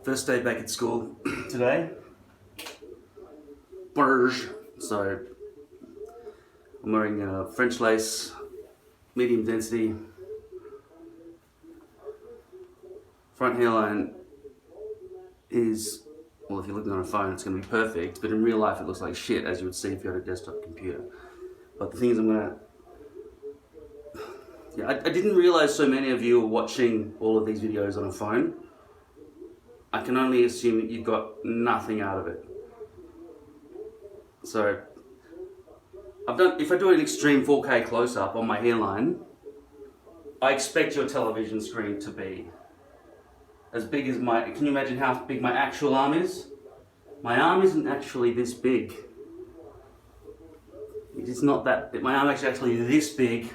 First day back at school today. Burge. So I'm wearing French lace, medium density. Front hairline is, well, if you're looking on a phone, it's going to be perfect, but in real life it looks like shit, as you would see if you had a desktop computer. But the thing is, I didn't realize so many of you are watching all of these videos on a phone. I can only assume that you got nothing out of it. So, if I do an extreme 4K close-up on my hairline, I expect your television screen to be as big as can you imagine how big my actual arm is? My arm isn't actually this big. It's not that, my arm is actually this big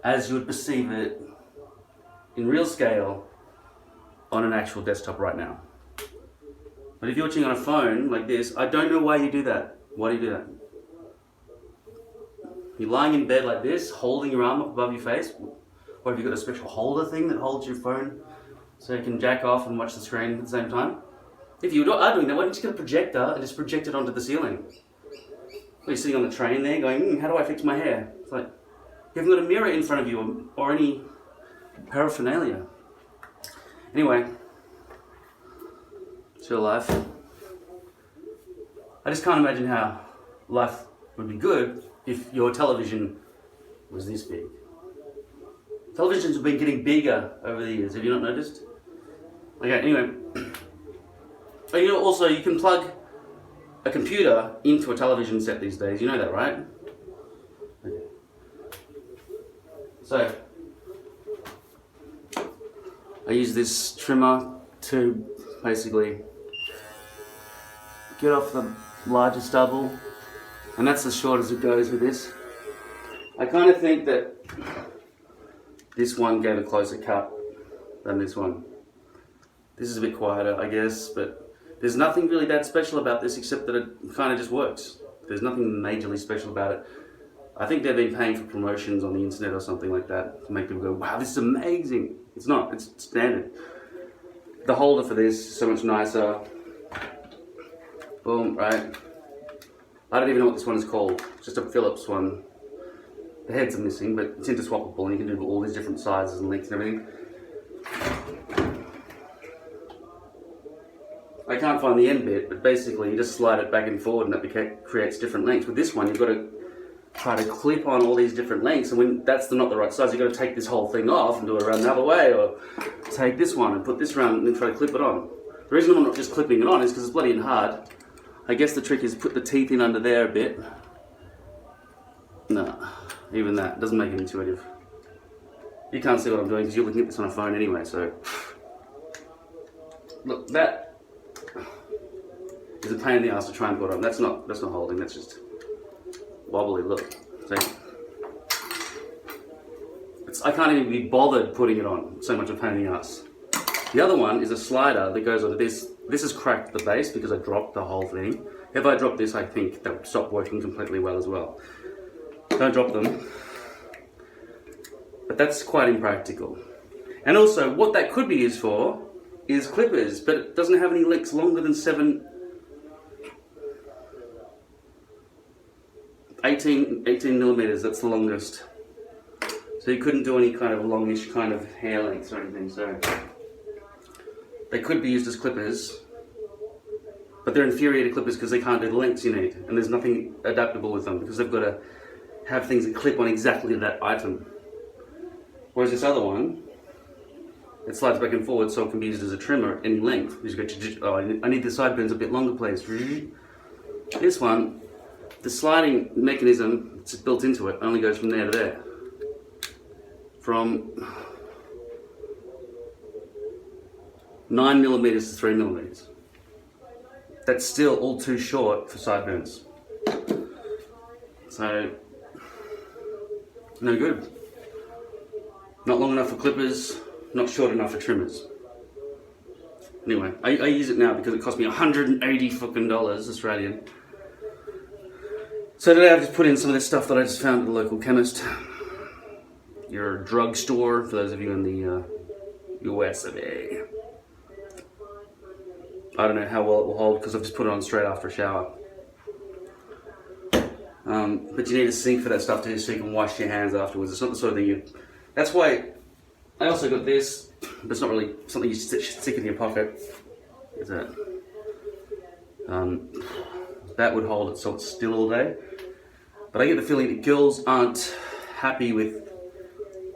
as you would perceive it in real scale on an actual desktop right now. But if you're watching on a phone like this, I don't know why you do that. Why do you do that? You're lying in bed like this, holding your arm up above your face. Or have you got a special holder thing that holds your phone so you can jack off and watch the screen at the same time? If you are doing that, why don't you get a projector and just project it onto the ceiling? Or you're sitting on the train there going, how do I fix my hair? It's like, you haven't got a mirror in front of you or any paraphernalia. Anyway, it's your life. I just can't imagine how life would be good if your television was this big. Televisions have been getting bigger over the years, have you not noticed? Okay, anyway. Also, you can plug a computer into a television set these days, you know that, right? Okay. So, I use this trimmer to basically get off the larger stubble, and that's as short as it goes with this. I kind of think that this one gave a closer cut than this one. This is a bit quieter, I guess, but there's nothing really that special about this except that it kind of just works. There's nothing majorly special about it. I think they've been paying for promotions on the internet or something like that to make people go, wow, this is amazing. It's not, it's standard. The holder for this is so much nicer. Boom, right? I don't even know what this one is called. It's just a Phillips one. The heads are missing, but it's interswappable and you can do all these different sizes and lengths and everything. I can't find the end bit, but basically you just slide it back and forward and that creates different lengths. With this one, you've got to try to clip on all these different lengths, and when that's not the right size, you've got to take this whole thing off and do it around the other way, or take this one and put this around and then try to clip it on. The reason I'm not just clipping it on is because it's bloody and hard. I guess the trick is put the teeth in under there a bit. No, even that doesn't make it intuitive. You can't see what I'm doing because you're looking at this on a phone anyway, so. Look, that is a pain in the ass to try and put on. That's not holding, that's just wobbly, look. See? I can't even be bothered putting it on, so much a pain in the ass. The other one is a slider that goes onto this. This has cracked the base because I dropped the whole thing. If I drop this, I think that would stop working completely well as well. Don't drop them. But that's quite impractical. And also, what that could be used for is clippers, but it doesn't have any lengths longer than 18 millimeters, that's the longest. So you couldn't do any kind of longish kind of hair lengths or anything, so they could be used as clippers, but they're inferior to clippers because they can't do the lengths you need, and there's nothing adaptable with them because they've got to have things that clip on exactly that item. Whereas this other one, it slides back and forward so it can be used as a trimmer at any length. You just go, oh, I need the sideburns a bit longer, please. This one, the sliding mechanism that's built into it only goes from there to there. From 9 millimeters to 3 millimeters. That's still all too short for sideburns. So, no good. Not long enough for clippers, not short enough for trimmers. Anyway, I use it now because it cost me $180 fucking Australian. So today I've just put in some of this stuff that I just found at the local chemist. Your drugstore, for those of you in the US of A. I don't know how well it will hold because I've just put it on straight after a shower. But you need a sink for that stuff too, so you can wash your hands afterwards. It's not the sort of thing you... That's why I also got this, but it's not really something you stick in your pocket. Is that? That would hold itself still all day. But I get the feeling that girls aren't happy with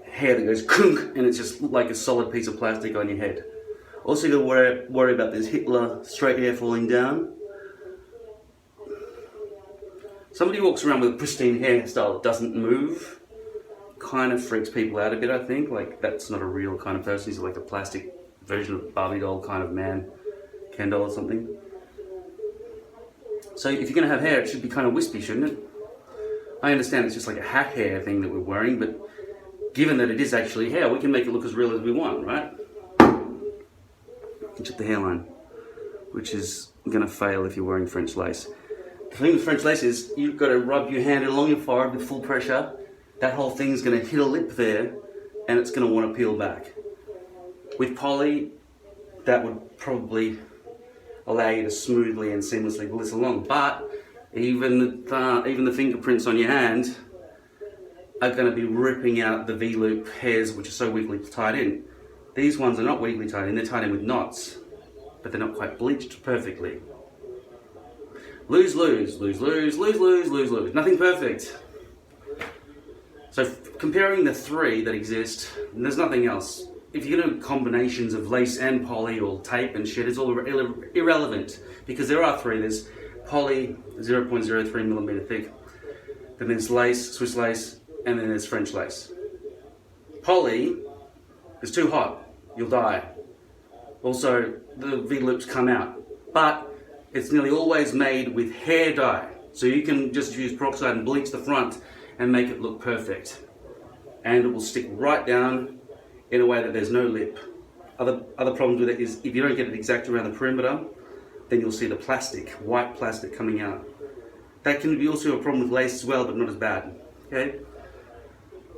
hair that goes kunk and it's just like a solid piece of plastic on your head. Also, you gotta worry about this Hitler straight hair falling down. Somebody who walks around with a pristine hairstyle that doesn't move kind of freaks people out a bit, I think. Like, that's not a real kind of person. He's like a plastic version of Barbie doll kind of man, Ken doll or something. So if you're gonna have hair, it should be kind of wispy, shouldn't it? I understand it's just like a hat hair thing that we're wearing, but given that it is actually hair, we can make it look as real as we want, right? Check the hairline, which is gonna fail if you're wearing French lace. The thing with French lace is you've got to rub your hand along your forehead with full pressure. That whole thing's going to hit a lip there and it's going to want to peel back. With poly, that would probably allow you to smoothly and seamlessly pull this along. But even the fingerprints on your hand are going to be ripping out the V-loop hairs which are so weakly tied in. These ones are not weakly tied in, they're tied in with knots, but they're not quite bleached perfectly. Lose, lose, lose, lose, lose, lose, lose, lose. Nothing perfect. So comparing the three that exist, there's nothing else. If you're going to do combinations of lace and poly or tape and shit, it's all irrelevant because there are three. There's poly, 0.03mm thick. Then there's lace, Swiss lace, and then there's French lace. Poly is too hot. You'll die. Also, the V-loops come out. But it's nearly always made with hair dye. So you can just use peroxide and bleach the front and make it look perfect. And it will stick right down in a way that there's no lip. Other problems with it is if you don't get it exact around the perimeter, then you'll see the plastic, white plastic coming out. That can be also a problem with lace as well, but not as bad, okay?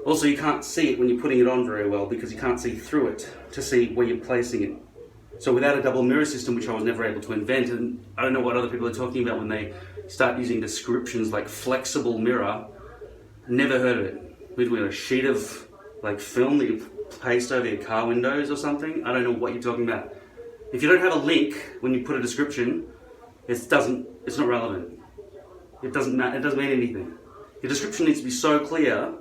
Also, you can't see it when you're putting it on very well because you can't see through it to see where you're placing it. So without a double mirror system, which I was never able to invent, and I don't know what other people are talking about when they start using descriptions like flexible mirror, never heard of it. We'd a sheet of like film that you paste over your car windows or something. I don't know what you're talking about. If you don't have a link when you put a description, it's not relevant. It doesn't matter. It doesn't mean anything. Your description needs to be so clear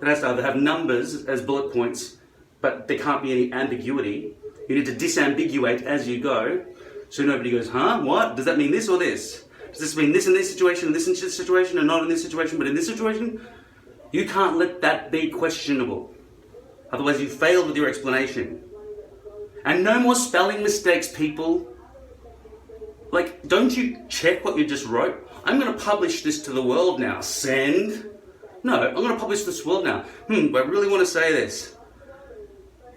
that it has to either have numbers as bullet points, but there can't be any ambiguity. You need to disambiguate as you go, so nobody goes, huh, what? Does that mean this or this? Does this mean this in this situation, and this in this situation, and not in this situation, but in this situation? You can't let that be questionable. Otherwise you failed with your explanation. And no more spelling mistakes, people. Like, don't you check what you just wrote? I'm going to publish this to the world now. Send. No, I'm going to publish this to the world now. I really want to say this.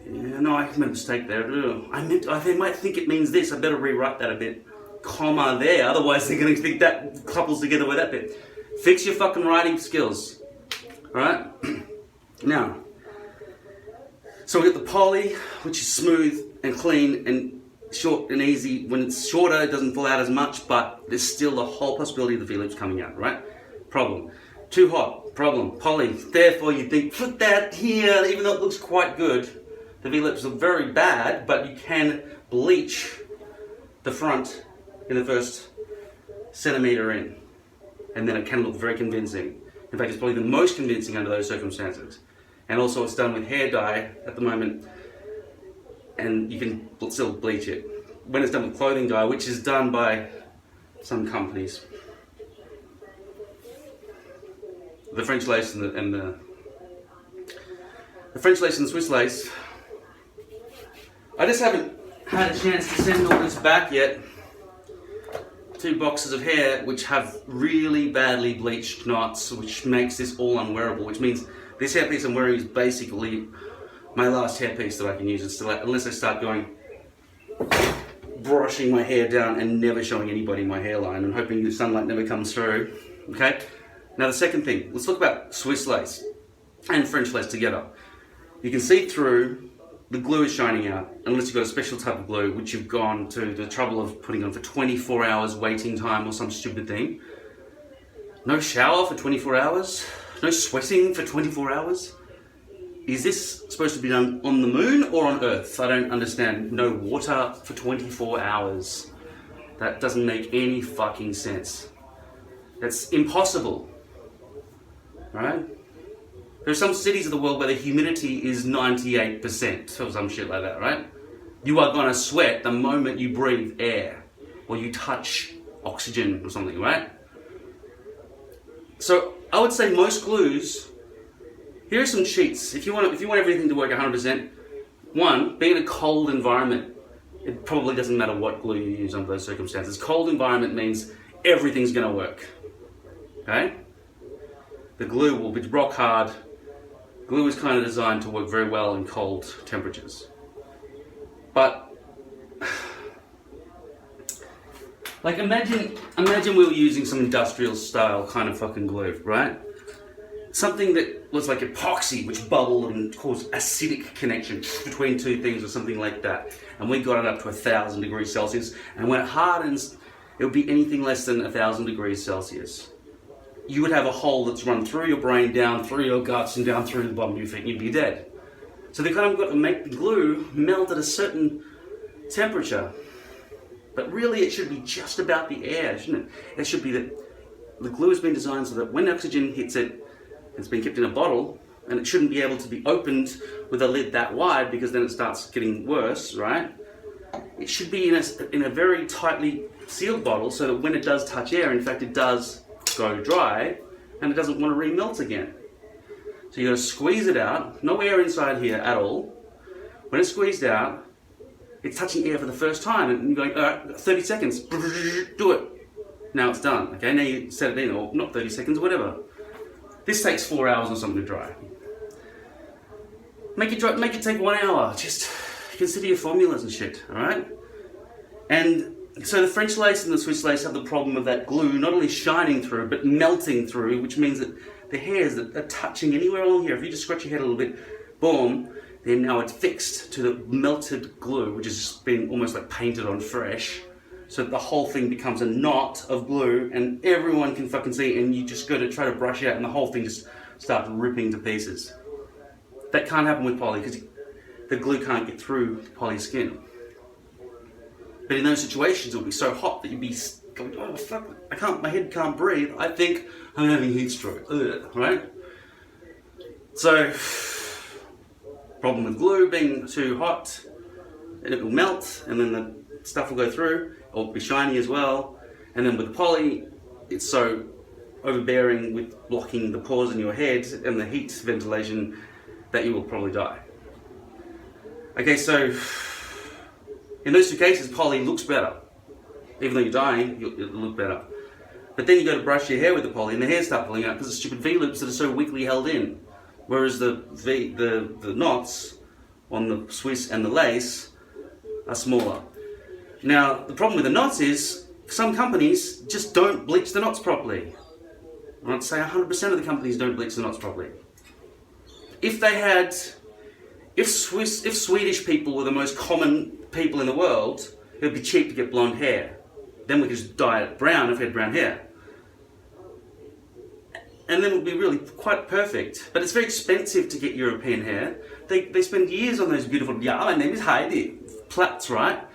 Yeah, no, I made a mistake there. They might think it means this. I better rewrite that a bit. Comma there. Otherwise, they're going to think that couples together with that bit. Fix your fucking writing skills. Alright? Now, so we got the poly, which is smooth and clean and short and easy. When it's shorter, it doesn't fall out as much, but there's still the whole possibility of the V-loops coming out, right? Problem. Too hot. Problem. Poly. Therefore, you think, put that here, even though it looks quite good. The V-lips look very bad, but you can bleach the front in the first centimetre in. And then it can look very convincing. In fact, it's probably the most convincing under those circumstances. And also it's done with hair dye at the moment, and you can still bleach it. When it's done with clothing dye, which is done by some companies. The French lace and the French lace and the Swiss lace, I just haven't had a chance to send all this back yet. 2 boxes of hair which have really badly bleached knots, which makes this all unwearable, which means this hairpiece I'm wearing is basically my last hairpiece that I can use unless I start brushing my hair down and never showing anybody my hairline and hoping the sunlight never comes through. Okay? Now the second thing, let's talk about Swiss lace and French lace together. You can see through the glue is shining out, unless you've got a special type of glue, which you've gone to the trouble of putting on for 24 hours waiting time or some stupid thing. No shower for 24 hours? No sweating for 24 hours? Is this supposed to be done on the moon or on Earth? I don't understand. No water for 24 hours. That doesn't make any fucking sense. That's impossible. Right? There are some cities of the world where the humidity is 98% or some shit like that, right? You are gonna sweat the moment you breathe air or you touch oxygen or something, right? So I would say most glues, here are some cheats. If you want everything to work 100%, one, be in a cold environment. It probably doesn't matter what glue you use under those circumstances. Cold environment means everything's gonna work, okay? The glue will be rock hard. Glue is kind of designed to work very well in cold temperatures. But, like imagine we were using some industrial style kind of fucking glue, right? Something that was like epoxy, which bubbled and caused acidic connection between two things or something like that. And we got it up to 1,000 degrees Celsius. And when it hardens, it would be anything less than 1,000 degrees Celsius. You would have a hole that's run through your brain, down through your guts, and down through the bottom of your feet, and you'd be dead. So they kind of got to make the glue melt at a certain temperature. But really it should be just about the air, shouldn't it? It should be that the glue has been designed so that when oxygen hits it, it's been kept in a bottle, and it shouldn't be able to be opened with a lid that wide because then it starts getting worse, right? It should be in a very tightly sealed bottle so that when it does touch air, in fact it does go dry and it doesn't want to remelt again. So you got to squeeze it out, no air inside here at all. When it's squeezed out, it's touching air for the first time and you're going, all right, 30 seconds, do it. Now it's done, okay? Now you set it in, or not 30 seconds, whatever. This takes 4 hours or something to dry. Make it take 1 hour. Just consider your formulas and shit, all right? And so the French lace and the Swiss lace have the problem of that glue not only shining through, but melting through, which means that the hairs that are touching anywhere along here, if you just scratch your head a little bit, boom, then now it's fixed to the melted glue, which has been almost like painted on fresh. So that the whole thing becomes a knot of glue and everyone can fucking see it, and you just go to try to brush it out and the whole thing just starts ripping to pieces. That can't happen with poly because the glue can't get through the poly skin. But in those situations it'll be so hot that you'd be going, oh fuck, my head can't breathe. I think I'm having heat stroke, right? So, problem with glue being too hot, and it will melt and then the stuff will go through. It'll be shiny as well, and then with the poly, it's so overbearing with blocking the pores in your head and the heat ventilation that you will probably die. Okay, so in those two cases, poly looks better. Even though you're dying, it'll look better. But then you go to brush your hair with the poly and the hair starts falling out because of stupid V-loops that are so weakly held in. Whereas the knots on the Swiss and the lace are smaller. Now, the problem with the knots is some companies just don't bleach the knots properly. I'd say 100% of the companies don't bleach the knots properly. If Swedish people were the most common people in the world, it would be cheap to get blonde hair. Then we could just dye it brown if we had brown hair. And then it would be really quite perfect. But it's very expensive to get European hair. They spend years on those beautiful, my name is Heidi, plaits, right?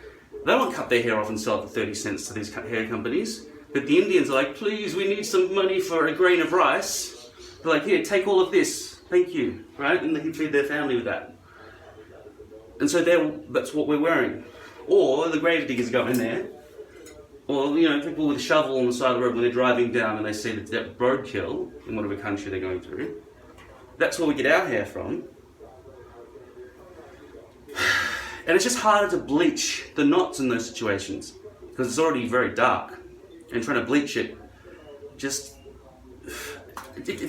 They don't cut their hair off and sell it for 30 cents to these hair companies. But the Indians are like, please, we need some money for a grain of rice. They're like, here, take all of this. Thank you. Right? And they can feed their family with that. And so that's what we're wearing. Or the grave diggers go in there. Or, people with a shovel on the side of the road when they're driving down and they see that roadkill in whatever country they're going through. That's where we get our hair from. And it's just harder to bleach the knots in those situations because it's already very dark, and trying to bleach it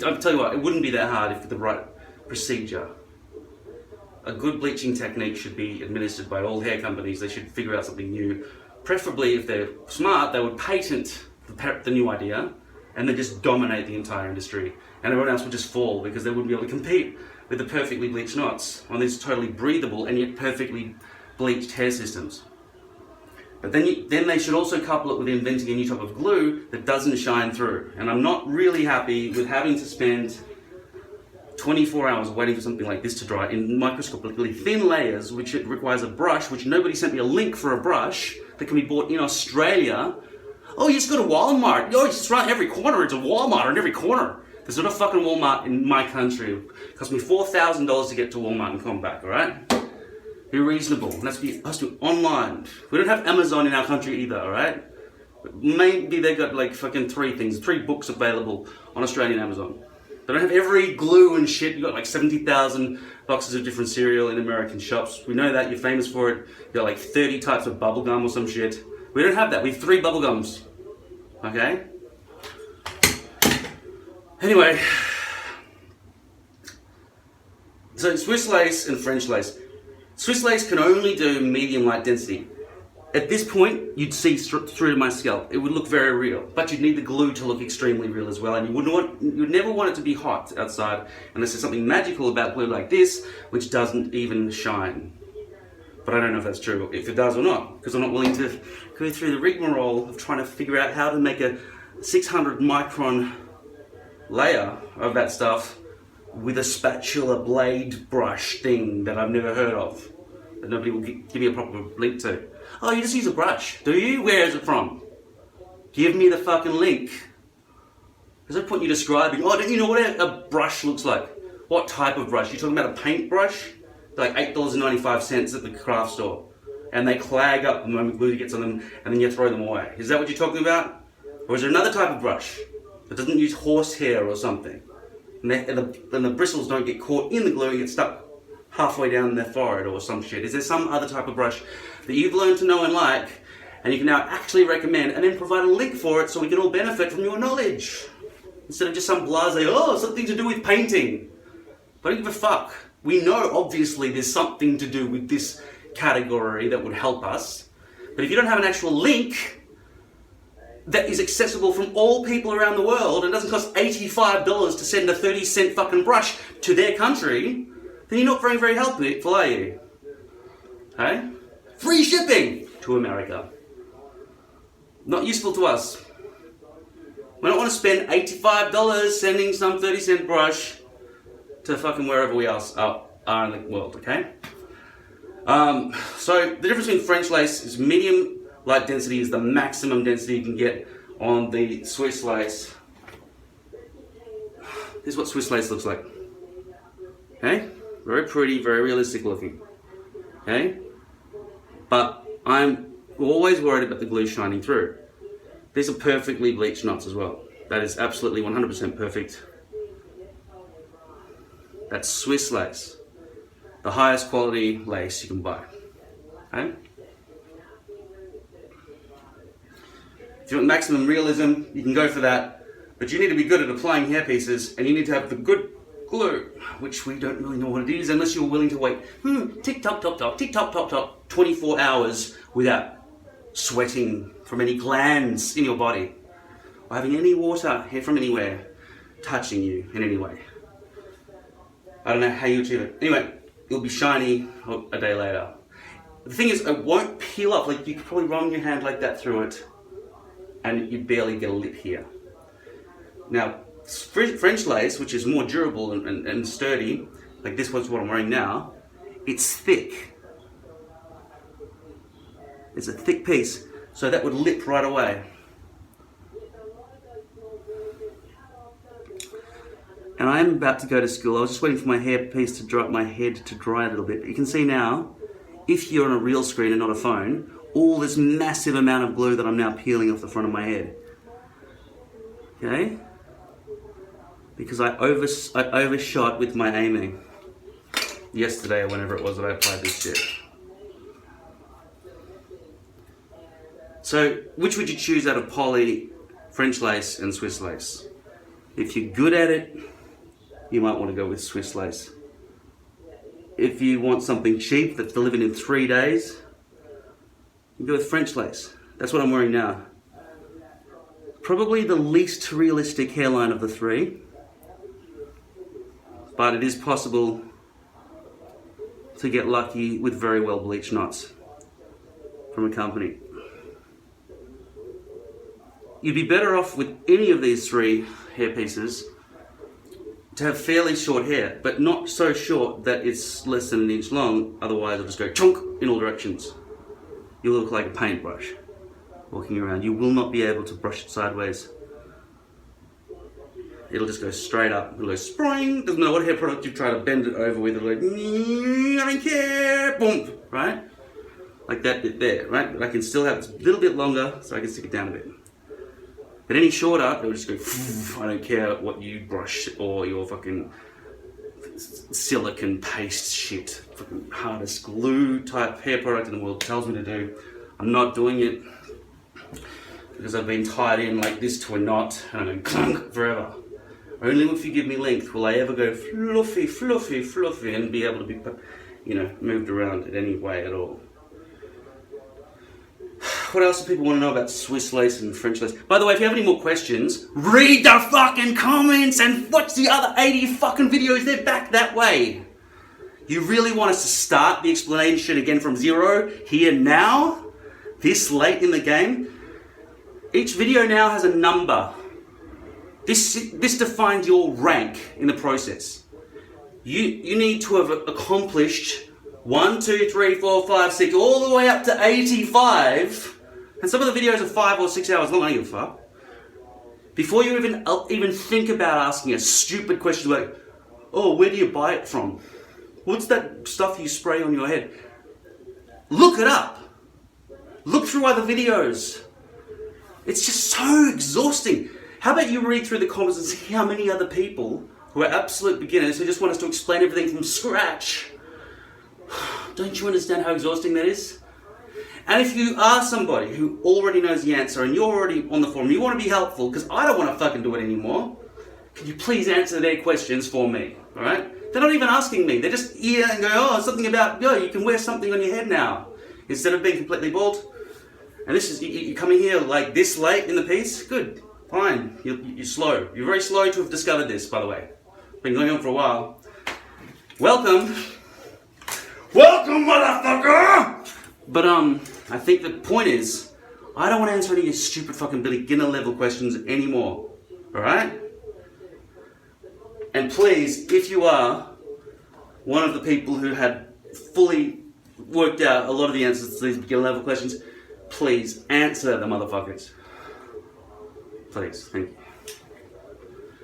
I'll tell you what, it wouldn't be that hard if the right procedure. A good bleaching technique should be administered by all hair companies. They should figure out something new. Preferably, if they're smart, they would patent the new idea and then just dominate the entire industry, and everyone else would just fall because they wouldn't be able to compete with the perfectly bleached knots on these totally breathable and yet perfectly bleached hair systems. But then they should also couple it with inventing a new type of glue that doesn't shine through. And I'm not really happy with having to spend 24 hours waiting for something like this to dry in microscopically thin layers, which it requires a brush, which nobody sent me a link for a brush that can be bought in Australia. Oh, you just go to Walmart. Oh, it's just right every corner. It's a Walmart in every corner. There's not a fucking Walmart in my country. It cost me $4,000 to get to Walmart and come back, alright? Be reasonable. And that's supposed to be online. We don't have Amazon in our country either, alright? Maybe they got like fucking 3 books available on Australian Amazon. They don't have every glue and shit. You got like 70,000 boxes of different cereal in American shops. We know that. You're famous for it. You got like 30 types of bubble gum or some shit. We don't have that. We have 3 bubble gums. Okay? Anyway. So Swiss lace and French lace. Swiss lace can only do medium light density. At this point, you'd see through to my scalp. It would look very real, but you'd need the glue to look extremely real as well, and you'd never want it to be hot outside unless there's something magical about glue like this, which doesn't even shine. But I don't know if that's true, if it does or not, because I'm not willing to go through the rigmarole of trying to figure out how to make a 600 micron layer of that stuff with a spatula blade brush thing that I've never heard of, that nobody will give me a proper link to. Oh, you just use a brush, do you? Where is it from? Give me the fucking link. There's no point in you describing, oh, don't you know what a brush looks like? What type of brush? You're talking about a paintbrush? They're like $8.95 at the craft store. And they clag up the moment glue gets on them, and then you throw them away. Is that what you're talking about? Or is there another type of brush that doesn't use horsehair or something? And the bristles don't get caught in the glue and get stuck halfway down their forehead or some shit. Is there some other type of brush that you've learned to know and like, and you can now actually recommend and then provide a link for it so we can all benefit from your knowledge? Instead of just some blasé, oh, something to do with painting. But I don't give a fuck. We know, obviously, there's something to do with this category that would help us. But if you don't have an actual link that is accessible from all people around the world and doesn't cost $85 to send a 30-cent fucking brush to their country, then you're not very, very helpful, are you? Okay? Free shipping to America. Not useful to us. We don't want to spend $85 sending some 30-cent brush to fucking wherever we else are in the world, okay? So the difference between French lace is medium light density is the maximum density you can get on the Swiss lace. This is what Swiss lace looks like. Okay? Very pretty, very realistic looking. Okay? But I'm always worried about the glue shining through. These are perfectly bleached knots as well. That is absolutely 100% perfect. That's Swiss lace. The highest quality lace you can buy. Okay? If you want maximum realism, you can go for that. But you need to be good at applying hairpieces, and you need to have the good glue, which we don't really know what it is unless you're willing to wait tick tock tock tock, tick tock tock tock, 24 hours without sweating from any glands in your body or having any water here from anywhere touching you in any way. I don't know how you achieve it. Anyway, it'll be shiny a day later. The thing is, it won't peel off. Like, you could probably run your hand like that through it and you barely get a lip here. Now, French lace, which is more durable and sturdy, like this one's what I'm wearing now, it's thick. It's a thick piece, so that would lip right away. And I'm about to go to school. I was just waiting for my hairpiece to dry, my head to dry a little bit. But you can see now, if you're on a real screen and not a phone, all this massive amount of glue that I'm now peeling off the front of my head. Okay? Because I overshot with my aiming yesterday or whenever it was that I applied this shit. So, which would you choose out of poly, French lace and Swiss lace? If you're good at it, you might want to go with Swiss lace. If you want something cheap that's delivered in 3 days, you go with French lace. That's what I'm wearing now. Probably the least realistic hairline of the three. but it is possible to get lucky with very well bleached knots from a company. You'd be better off with any of these 3 hair pieces to have fairly short hair, but not so short that it's less than 1 inch long, otherwise it'll just go chonk in all directions. You'll look like a paintbrush walking around. You will not be able to brush it sideways. It'll just go straight up. It'll go spring. Doesn't matter what hair product you try to bend it over with. It'll go, I don't care. Boom. Right? Like that bit there. Right? But I can still have it a little bit longer so I can stick it down a bit. But any shorter, it'll just go, I don't care what you brush or your fucking silicone paste shit. Fucking hardest glue type hair product in the world tells me to do. I'm not doing it because I've been tied in like this to a knot and I'm going clunk forever. Only if you give me length will I ever go fluffy, fluffy, fluffy and be able to be, you know, moved around in any way at all. What else do people want to know about Swiss lace and French lace? By the way, if you have any more questions, read the fucking comments and watch the other 80 fucking videos. They're back that way. You really want us to start the explanation again from zero here now? This late in the game? Each video now has a number. This defines your rank in the process. You need to have accomplished 1, 2, 3, 4, 5, 6, all the way up to 85. And some of the videos are 5 or 6 hours long, I don't give a fuck. Before you even think about asking a stupid question like, oh, where do you buy it from? What's that stuff you spray on your head? Look it up. Look through other videos. It's just so exhausting. How about you read through the comments and see how many other people who are absolute beginners who just want us to explain everything from scratch. Don't you understand how exhausting that is? And if you are somebody who already knows the answer and you're already on the forum, you want to be helpful, because I don't want to fucking do it anymore, can you please answer their questions for me, alright? They're not even asking me, they're just here and go, oh, something about, yo, you can wear something on your head now, instead of being completely bald. And this is, you're coming here like this late in the piece? Good, fine, you're slow. You're very slow to have discovered this, by the way. Been going on for a while. Welcome. Welcome, motherfucker! But I think the point is, I don't want to answer any of your stupid fucking beginner level questions anymore. Alright? And please, if you are one of the people who had fully worked out a lot of the answers to these beginner level questions, please answer the motherfuckers. Please, thank you.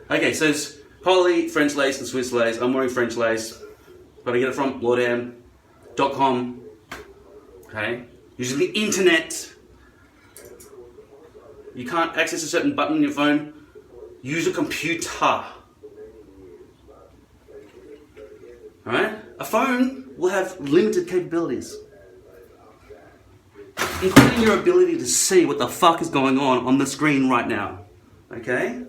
Okay, so it's Holly, French lace and Swiss lace. I'm wearing French lace. But I get it from lordam.com. Okay? Using the internet. You can't access a certain button on your phone. Use a computer. Alright? A phone will have limited capabilities, including your ability to see what the fuck is going on the screen right now. Okay?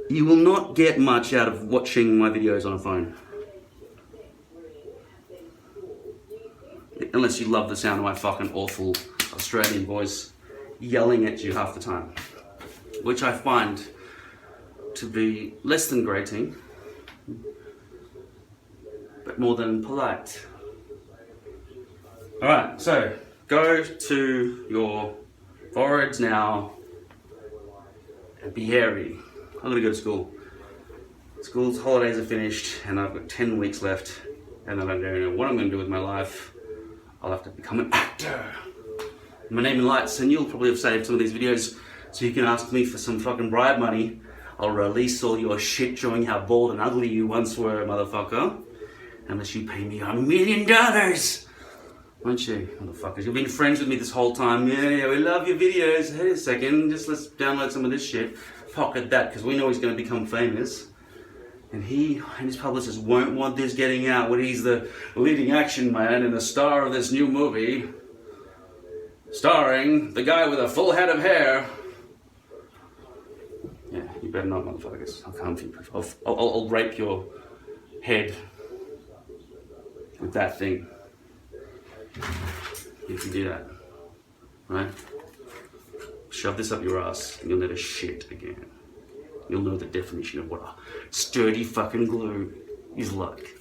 You will not get much out of watching my videos on a phone. Unless you love the sound of my fucking awful Australian voice yelling at you half the time. Which I find to be less than grating, but more than polite. Alright, so go to your foreheads now and be hairy. I'm gonna go to school. School's holidays are finished and I've got 10 weeks left, and then I don't know what I'm gonna do with my life. I'll have to become an actor. My name in lights, and you'll probably have saved some of these videos so you can ask me for some fucking bribe money. I'll release all your shit showing how bald and ugly you once were, motherfucker. Unless you pay me $1 million. Won't you, motherfuckers? You've been friends with me this whole time. Yeah, we love your videos. Hey, a second, just let's download some of this shit. Pocket that, because we know he's going to become famous. And he and his publicist won't want this getting out when he's the leading action man and the star of this new movie. Starring the guy with a full head of hair. Yeah, you better not, motherfuckers. I'll come for you. I'll rape your head with that thing. If you do that. Right? Shove this up your ass and you'll never shit again. you'll know the definition of what a sturdy fucking glue is like.